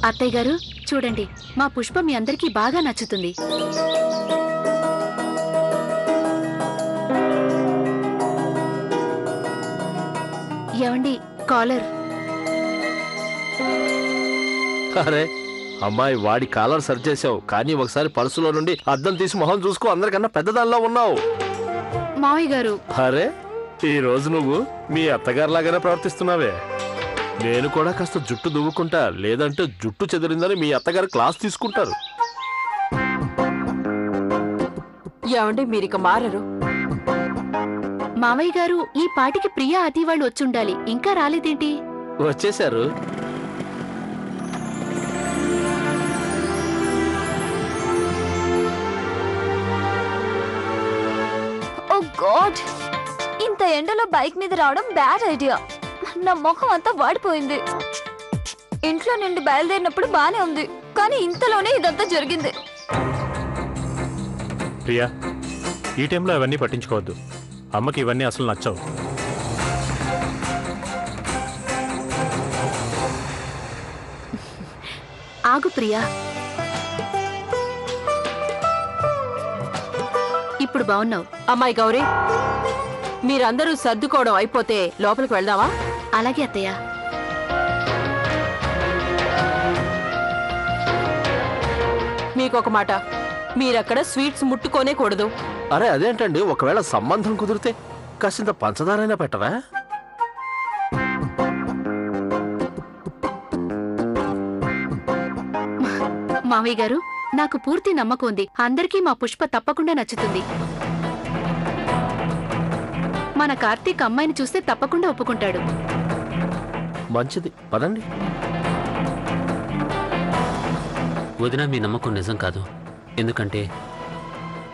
అత్తయ్య గారు చూడండి, మా పుష్ప మీ అందరికీ బాగా నచ్చుతుంది. ఏమండి, కాలర్. అరే అమ్మాయి, వాడి కాలర్ సరి చేసావు, కానీ ఒకసారి పర్సులో నుండి అద్దం తీసి మొహం చూసుకో, అందరికన్నా పెద్దదానిలో ఉన్నావు. మావయ్య గారు, అరే ఈ రోజు నువ్వు మీ అత్తగారిలాగానే ప్రవర్తిస్తున్నావే. నేను కూడా కాస్త జుట్టు దువ్వుకుంటా, లేదంటే జుట్టు చెదిరిందని మీ అత్తగారు క్లాస్ తీసుకుంటారు. ఏమండి మీరిక మారరు. మావయ్య గారు, ఈ పాటికి ప్రియా అతి వాళ్ళు వచ్చుండాలి, ఇంకా రాలేదేంటి? వచ్చేశారు. ఓ గాడ్, ఇంత ఎండలో బైక్ మీద రావడం బ్యాడ్ ఐడియా. నా ముఖం అంతా వాడిపోయింది. ఇంట్లో నుండి బయలుదేరినప్పుడు బానే ఉంది, కానీ ఇంతలోనే ఇదంతా జరిగింది. ప్రియా, ఈ టైంలో అవన్నీ పట్టించుకోవద్దు. అమ్మకి ఇవన్నీ అసలు నచ్చవు. ఆగు ప్రియా, ఇప్పుడు బావున్నావు. అమ్మాయి గౌరీ, మీరందరూ సర్దుకోవడం అయిపోతే లోపలికి వెళ్దామా? అలాగే అత్తయ్య. మీకొక మాట, మీరక్కడ స్వీట్స్ ముట్టుకోనే కూడదు. అరే అదేంటండి, ఒకవేళ సంబంధం కుదిరితే కాసింత పంచదారైనా పెట్టరా? మావయ్య గారు, నాకు పూర్తి నమ్మకం ఉంది, అందరికీ మా పుష్ప తప్పకుండా నచ్చుతుంది. మన కార్తీక్ అమ్మాయిని చూస్తే తప్పకుండా ఒప్పుకుంటాడు. మంచిది, పదండి. వదిన, మీ నమ్మకం నిజం కాదు. ఎందుకంటే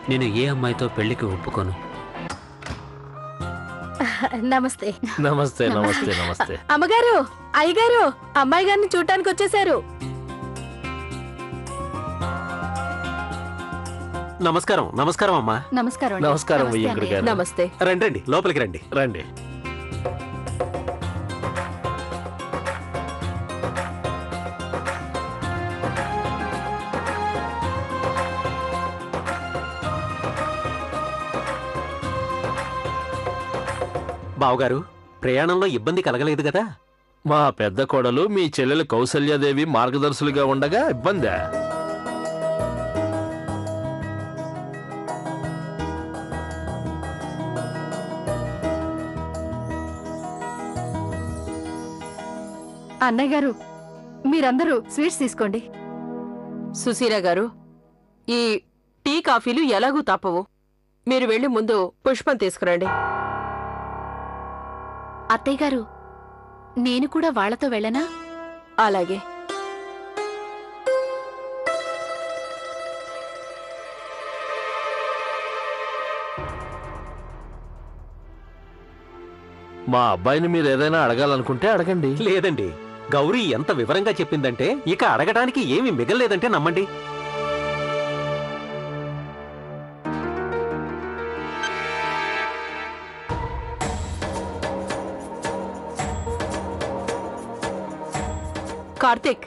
నేను ఏ అమ్మాయితో పెళ్లికి ఒప్పుకోను. నమస్తే. నమస్తే నమస్తే నమస్తే. అమ్మగారు, అయ్యగారు, అమ్మాయి గారిని చూడటానికి వచ్చేసారు. నమస్కారం. నమస్కారం అమ్మా. నమస్కారం. నమస్కారం అయ్యంగుడి గారు. నమస్తే. రండి, లోపలికి రండి. రండి. బావగారు, ప్రయాణంలో ఇబ్బంది కలగలేదు కదా? మా పెద్ద కోడలు మీ చెల్లెలు కౌసల్యాదేవి మార్గదర్శులుగా ఉండగా ఇబ్బందా? అన్నయ్య గారు, మీరందరూ స్వీట్స్ తీసుకోండి. సుశీల గారు, ఈ టీ కాఫీలు ఎలాగూ తప్పవు. మీరు వెళ్లి ముందు పుష్పం తీసుకురండి. అత్తయ్య గారు, నేను కూడా వాళ్లతో వెళ్ళనా? అలాగే. మా అబ్బాయిని మీరు ఏదైనా అడగాలనుకుంటే అడగండి. లేదండి, గౌరీ ఎంత వివరంగా చెప్పిందంటే ఇక అడగడానికి ఏమీ మిగలలేదంటే నమ్మండి. కార్తీక్,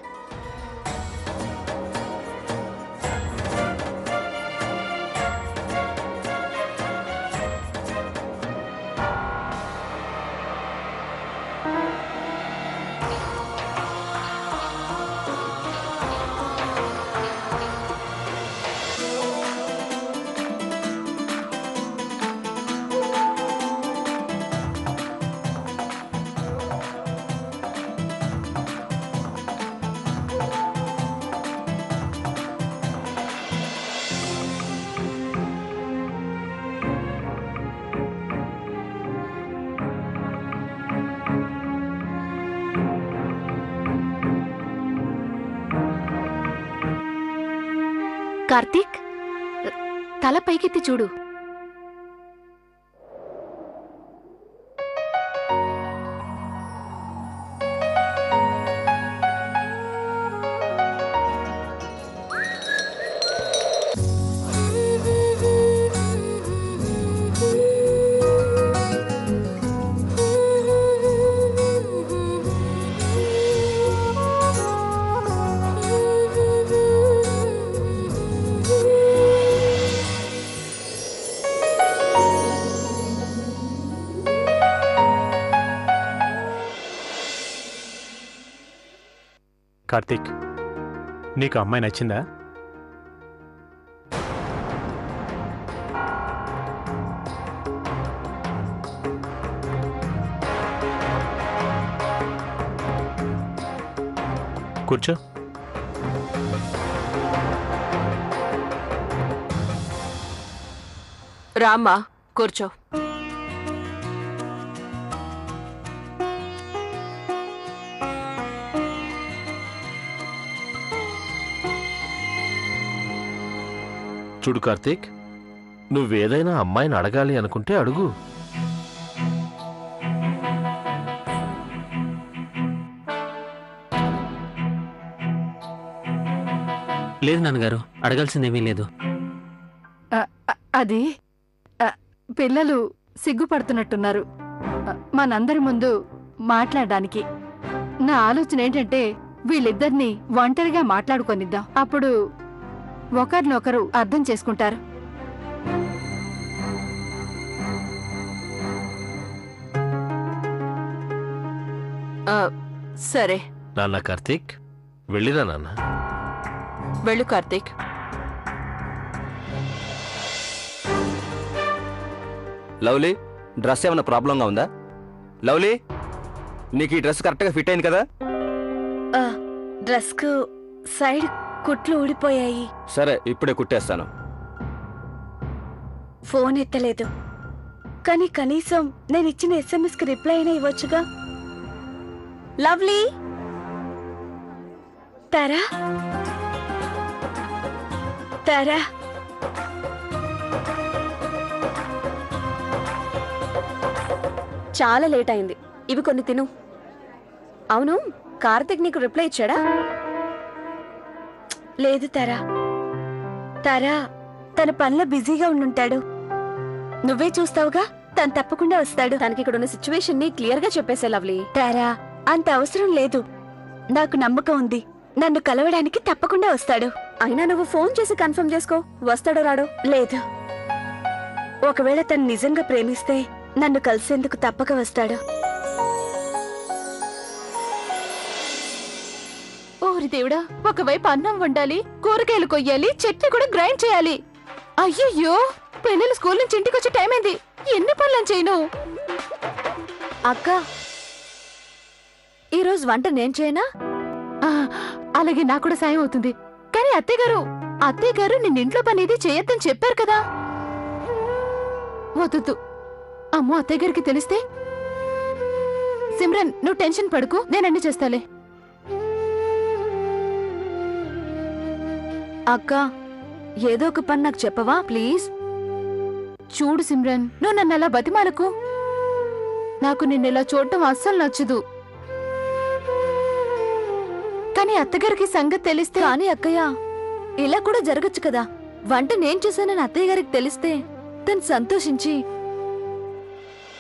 కార్తీక్, తల పైకెత్తి చూడు. కార్తీక్, నీకు అమ్మాయి నచ్చిందా? కూర్చో. రామ్మా, కూర్చో. చూడు కార్తీక్, నువ్వేదైనా అమ్మాయిని అడగాలి అనుకుంటే అడుగు. లేదు నాన్నగారు, అడగాల్సిందేమీ లేదు. అది పిల్లలు సిగ్గుపడుతున్నట్టున్నారు మనందరి ముందు మాట్లాడడానికి. నా ఆలోచన ఏంటంటే వీళ్ళిద్దరినీ ఒంటరిగా మాట్లాడుకొనిద్దాం. అప్పుడు ఒకరినొకరు అర్థం చేసుకుంటారు. సరే, నాన్న కార్తీక్, వెళ్ళిరా నాన్న. వెళ్ళు కార్తీక్. లవ్లీ, డ్రెస్ ఏమైనా ప్రాబ్లంగా ఉందా? లవ్లీ, నీకు ఈ డ్రెస్ కరెక్ట్గా ఫిట్ అయింది కదా? డ్రెస్ కు సైడ్ కుట్లు ఊడిపోయాయి. సరే, ఇప్పుడే కుట్టేస్తాను. ఫోన్ ఎత్తలేదు, కానీ కనీసం నేను ఇచ్చిన SMS కి రిప్లై అయినా ఇవ్వచ్చుగా. లవ్లీ, తారా తారా, చాలా లేట్ అయింది, ఇవి కొన్ని తిను. అవును, కార్తిక్ నీకు రిప్లై ఇచ్చాడా? లేదు తారా, తారా తన పనిలో బిజీగా ఉండుంటాడు. నువ్వే చూస్తావుగా, తను తప్పకుండా వస్తాడు. తనకి ఇక్కడ ఉన్న సిచ్యువేషన్ ని క్లియర్ గా చెప్పేసే లవ్లీ. తారా, అంత అవసరం లేదు, నాకు నమ్మకం ఉంది. నన్ను కలవడానికి తప్పకుండా వస్తాడు. అయినా నువ్వు ఫోన్ చేసి కన్ఫర్మ్ చేసుకో, వస్తాడో రాడో. లేదు, ఒకవేళ తను నిజంగా ప్రేమిస్తే నన్ను కలిసేందుకు తప్పక వస్తాడు. ఓరి దేవుడా, ఒకవైపు అన్నం వండాలి, కూరగాయలు కొయ్యాలి, చట్నీ కూడా గ్రైండ్ చేయాలి. అయ్యయ్యో, పిల్లలు స్కూల్ నుంచి ఇంటికి వచ్చే టైం అయింది. ఎన్ని పనులను చేయను? అక్క, ఈరోజు వంట నేను చేయనా? అలాగే నాకు కూడా సాయం అవుతుంది. కానీ అత్తయ్య గారు నిన్నింట్లో పని ఏది చేయొద్దని చెప్పారు కదా. వద్దు, అమ్మో అత్తయ్య గారికి తెలిస్తే. సిమ్రన్, నువ్వు టెన్షన్ పడుకు, నేనన్నీ చేస్తాలే. అక్క, ఏదో ఒక పని నాకు చెప్పవా ప్లీజ్? చూడు సిమ్రన్, నువ్వు నన్ను అలా బతిమాలకు. నాకు నిన్నెలా చూడటం అస్సలు నచ్చదు. కానీ అత్తగారికి సంగతి తెలిస్తే. కానీ అక్కయ్య, ఇలా కూడా జరగచ్చు కదా. వంట నేను చేశానని అత్తయ్య గారికి తెలిస్తే తను సంతోషించి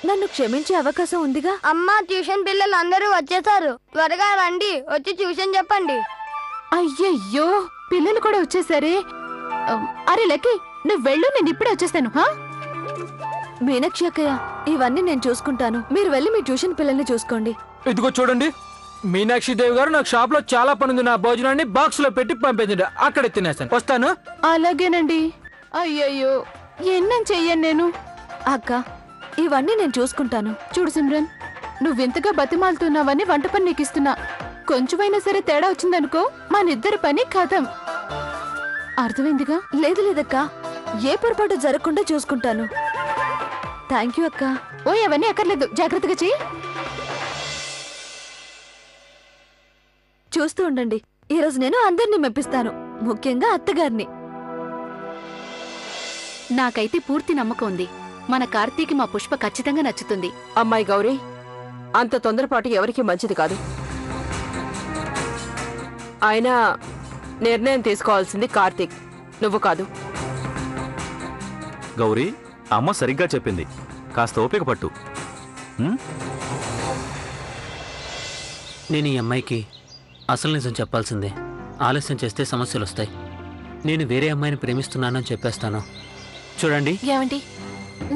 నన్ను క్షమించే అవకాశం ఉందిగా. అమ్మా, ట్యూషన్ పిల్లలు అందరూ వచ్చేసారు, త్వరగా రండి, వచ్చి ట్యూషన్ చెప్పండి. అయ్యయ్యో, పిల్లలు కూడా వచ్చేసరే. అరే లక్కీ, నువ్వు వెళ్ళు, నేను ఇప్పుడే వచ్చేస్తాను. మీనాక్షి అక్కయ్య, ఇవన్నీ నేను చూసుకుంటాను, మీరు వెళ్ళి మీ ట్యూషన్ పిల్లల్ని చూసుకోండి. ఇదిగో చూడండి, మీనాక్షి దేవి గారు, నాకు షాప్ లో చాలా పని ఉంది, నా భోజనాన్ని బాక్స్ లో పెట్టి పంపించండి, అక్కడే తినేస్తాను. వస్తాను. అలాగేనండి. అయ్యయ్యో, ఎన్నం చెయ్యను నేను. అక్క, ఇవన్నీ నేను చూసుకుంటాను. చూడు సిమ్రన్, నువ్వెంతగా బతిమాలుతున్నావని వంట పని నీకు ఇస్తున్నా. కొంచెమైనా సరే తేడా వచ్చిందనుకో, మనిద్దరి పని ఖతం. అర్థమైందిగా? లేదు లేదక్క, ఏ పొరపాటు జరగకుండా చూసుకుంటాను. థ్యాంక్ యూ అక్క. ఓ, అవన్నీ అక్కర్లేదు, జాగ్రత్తగా చెయ్యి. చూస్తూ ఉండండి, ఈరోజు నేను అందరినీ మెప్పిస్తాను, ముఖ్యంగా అత్తగారిని. నాకైతే పూర్తి నమ్మకం ఉంది, మన కార్తీకి మా పుష్ప ఖచ్చితంగా నచ్చుతుంది. అమ్మాయి గౌరీ, అంత తొందరపాటు ఎవరికి మంచిది కాదు. అయినా నిర్ణయం తీసుకోవాల్సింది కార్తీక్, నువ్వు కాదు. గౌరీ, అమ్మ సరిగ్గా చెప్పింది, కాస్త ఓపిక పట్టు. నేను ఈ అమ్మాయికి అసలు నిజం చెప్పాల్సిందే. ఆలస్యం చేస్తే సమస్యలు వస్తాయి. నేను వేరే అమ్మాయిని ప్రేమిస్తున్నానని చెప్పేస్తాను. చూడండి, ఏమండి,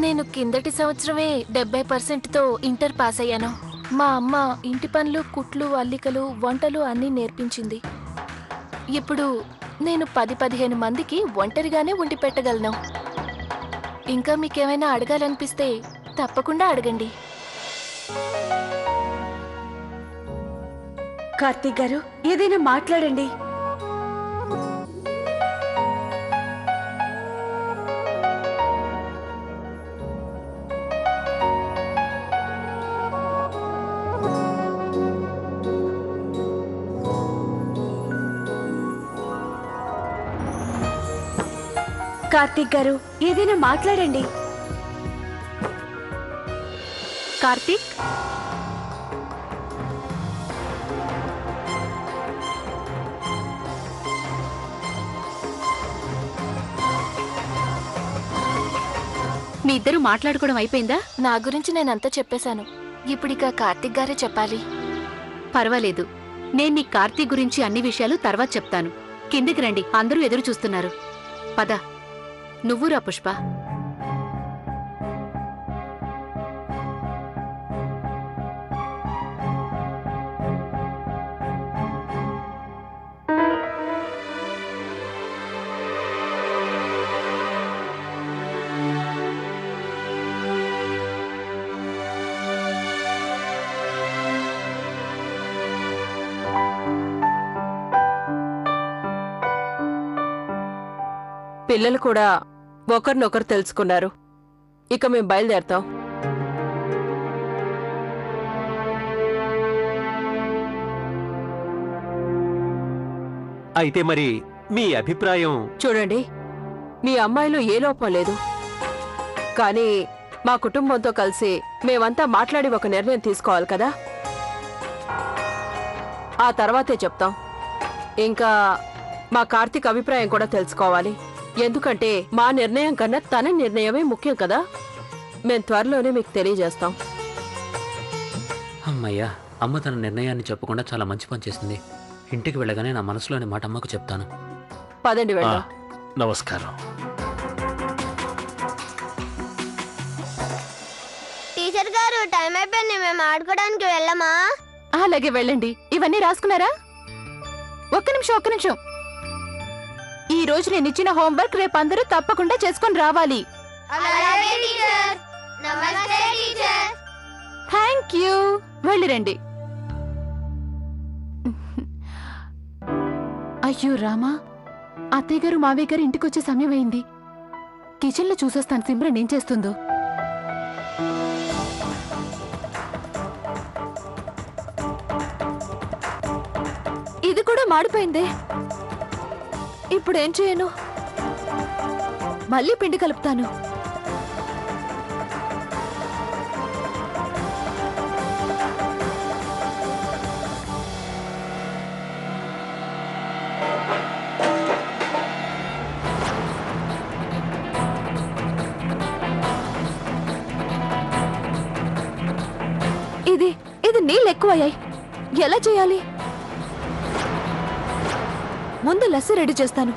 నేను కిందటి సంవత్సరమే 70%తో ఇంటర్ పాస్ అయ్యాను. మా అమ్మ ఇంటి పనులు, కుట్లు, అల్లికలు, వంటలు అన్నీ నేర్పించింది. ఇప్పుడు నేను 10-15 మందికి ఒంటరిగానే వండి పెట్టగలను. ఇంకా మీకేమైనా అడగాలనిపిస్తే తప్పకుండా అడగండి. కార్తీక్ గారు, ఏదైనా మాట్లాడండి. కార్తీక్ గారు, ఏదైనా మాట్లాడండి. కార్తీక్, మీ ఇద్దరు మాట్లాడుకోవడం అయిపోయిందా? నా గురించి నేనంతా చెప్పేశాను. ఇప్పుడిక కార్తీక్ గారే చెప్పాలి. పర్వాలేదు, నేను నీ కార్తీక్ గురించి అన్ని విషయాలు తర్వాత చెప్తాను. కిందికి రండి, అందరూ ఎదురు చూస్తున్నారు. పద, నువ్వురా పుష్ప. పిల్లలు కూడా ఒకరినొకరు తెలుసుకున్నారు. ఇక మేము బయలుదేరతాం. అయితే మరి మీ అభిప్రాయం? చూడండి, మీ అమ్మాయిలో ఏ లోపం లేదు. కానీ మా కుటుంబంతో కలిసి మేమంతా మాట్లాడి ఒక నిర్ణయం తీసుకోవాలి కదా. ఆ తర్వాతే చెప్తాం. ఇంకా మా కార్తీక్ అభిప్రాయం కూడా తెలుసుకోవాలి. ఎందుకంటే మా నిర్ణయం కన్నా తన నిర్ణయమే ముఖ్యం కదా. మేము త్వరలోనే మీకు తెలియజేస్తాం. అమ్మయ్యా, అమ్మ తన నిర్ణయాన్ని చెప్పకుండా చాలా మంచి పని చేసింది. ఇంటికి వెళ్ళగానే నా మనసులోని మాట అమ్మకు చెప్తాను. పదండి వెళ్దాం. నమస్కారం. టీచర్ గారు, టైం అయిపోయింది, మేము ఆడుకోవడానికి వెళ్ళమా? అలాగే వెళ్ళండి. ఇవన్నీ రాసుకున్నారా? ఒక్క నిమిషం. ఈ రోజు నేను ఇచ్చిన హోంవర్క్ రేపు అందరూ తప్పకుండా చేసుకొని రావాలి. Thank you. వెళ్ళిరండి. అయ్యో రామా, అత్తయ్య గారు మావయ్య గారు ఇంటికి వచ్చే సమయం అయింది. కిచెన్ లో చూసొస్తాను సిమ్రన్ ఏం చేస్తుందో. ఇది కూడా మాడిపోయిందే. ఇప్పుడేం చేయను? మళ్ళీ పిండి కలుపుతాను. ఇది నీళ్ళు ఎక్కువయ్యాయి. ఎలా చేయాలి? ముందు లస్సీ రెడీ చేస్తాను.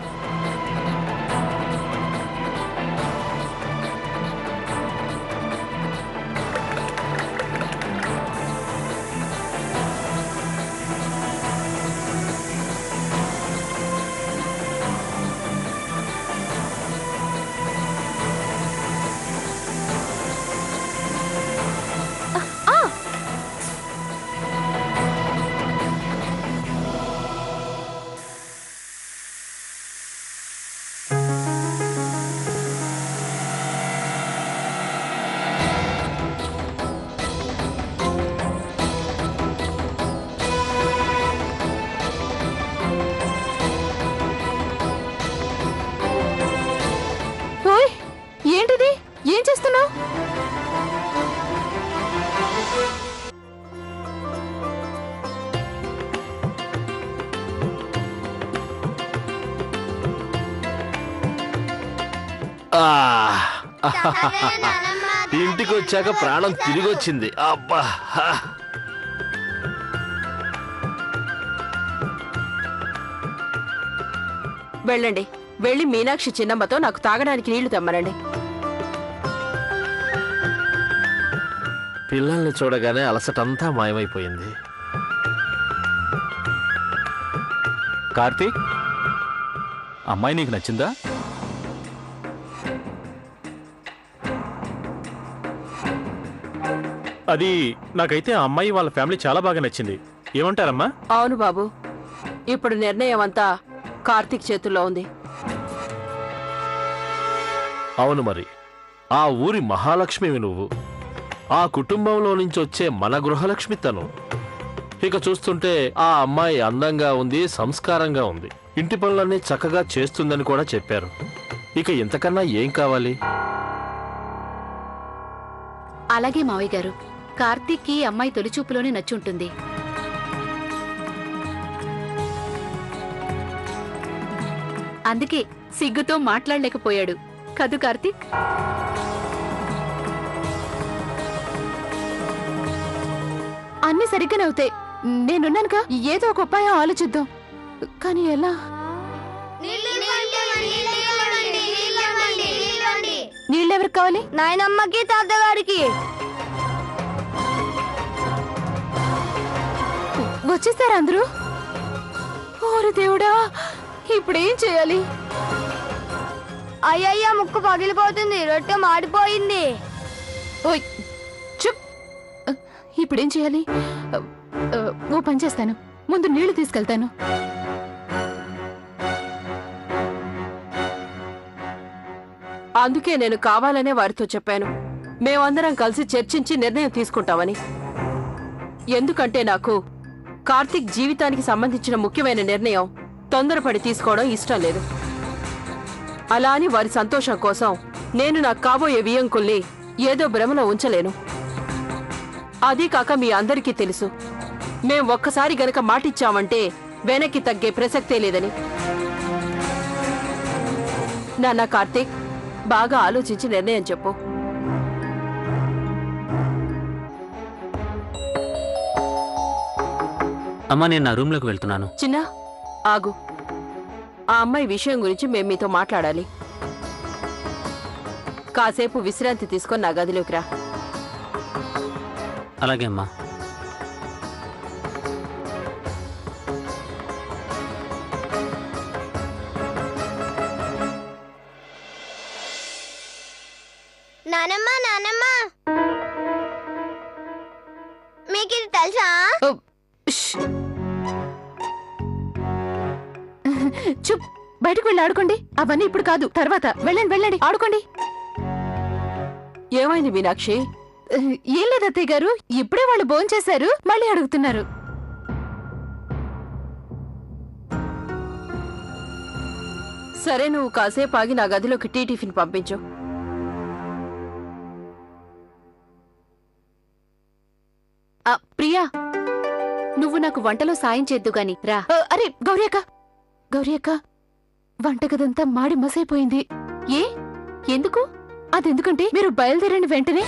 ఏంటిది? ఏం చేస్తున్నావు? ఇంటికి వచ్చాక ప్రాణం తిరిగి వచ్చింది. అబ్బా, వెళ్ళండి, వెళ్ళి మీనాక్షి చిన్నమ్మతో నాకు తాగడానికి నీళ్లు తెమ్మనండి. పిల్లల్ని చూడగానే అలసటంతా మాయమైపోయింది. కార్తీక్, అమ్మాయి నీకు నచ్చిందా? అది నాకైతే ఆ అమ్మాయి వాళ్ళ ఫ్యామిలీ చాలా బాగా నచ్చింది. ఏమంటారమ్మా? అవును బాబు, ఇప్పుడు నిర్ణయం అంతా కార్తీక్ చేతుల్లో ఉంది. అవును మరి, ఆ ఊరి మహాలక్ష్మివి నువ్వు. ఆ కుటుంబంలో నుంచి వచ్చే మన గృహలక్ష్మి తను. ఇక చూస్తుంటే ఆ అమ్మాయి అందంగా ఉంది, సంస్కారంగా ఉంది, ఇంటి పనులన్నీ చక్కగా చేస్తుందని కూడా చెప్పారు. ఇక ఇంతకన్నా ఏం కావాలి? అలాగే మావయ్య గారు, కార్తీక్కి అమ్మాయి తొలిచూపులోనే నచ్చుంటుంది. అందుకే సిగ్గుతో మాట్లాడలేకపోయాడు కదూ కార్తీక్? అన్ని సరిగ్గానే అవుతాయి. నేనున్నానుగా, ఏదో ఒక ఉపాయం ఆలోచిద్దాం. కానీ ఎలా? నీళ్ళెవరికి కావాలి? నాయనమ్మకి తాతగారికి. వచ్చేస్తారా అందరూ? ఓరి దేవుడా, ఇప్పుడేం చేయాలి? అయ్యయ్య, ముక్కు పగిలిపోతుంది, రొట్టె మాడిపోయింది. ఓయ్ చుప్! ఇప్పుడేం చేయాలి? ఓ పని చేస్తాను, ముందు నీళ్లు తీసుకెళ్తాను. అందుకే నేను కావాలనే వారితో చెప్పాను, మేమందరం కలిసి చర్చించి నిర్ణయం తీసుకుంటామని. ఎందుకంటే నాకు కార్తీక్ జీవితానికి సంబంధించిన ముఖ్యమైన నిర్ణయం తొందరపడి తీసుకోవడం ఇష్టం లేదు. అలా అని వారి సంతోషం కోసం నేను నాకు కాబోయే వియంకుల్ని ఏదో భ్రమలో ఉంచలేను. అదీ కాక మీ అందరికీ తెలుసు, మేం ఒక్కసారి గనక మాటిచ్చామంటే వెనక్కి తగ్గే ప్రసక్తే లేదని. నాన్న కార్తీక్, బాగా ఆలోచించి నిర్ణయం చెప్పు. అమ్మా, నేను నా రూమ్లోకి వెళ్తున్నాను. చిన్న ఆగు, ఆ అమ్మాయి విషయం గురించి మేము మీతో మాట్లాడాలి. కాసేపు విశ్రాంతి తీసుకొని నా గదిలోకి రా. అలాగే అమ్మా. నానమ్మ, నానమ్మ, మీకు ఇది తెలుసా? చుప్! బయటకు వెళ్ళి ఆడుకోండి. అవన్నీ ఇప్పుడు కాదు, తర్వాత. వెళ్ళండి వెళ్ళండి, ఆడుకోండి. ఏమైంది మీనాక్షి? ఏం లేదు అత్తయ్య గారు, ఇప్పుడే వాళ్ళు భోంచేశారు, మళ్ళీ అడుగుతున్నారు. సరే, నువ్వు కాసేపు ఆగి నా గదిలోకి టిఫిన్ పంపించు. ప్రియా, నువ్వు నాకు వంటలో సాయం చేద్దు గాని రా. అరే గౌరీ అక్క, గౌరీ అక్క, వంటగదంతా మాడి మసైపోయింది. ఏ? ఎందుకు? అదెందుకంటే మీరు బయలుదేరిన వెంటనే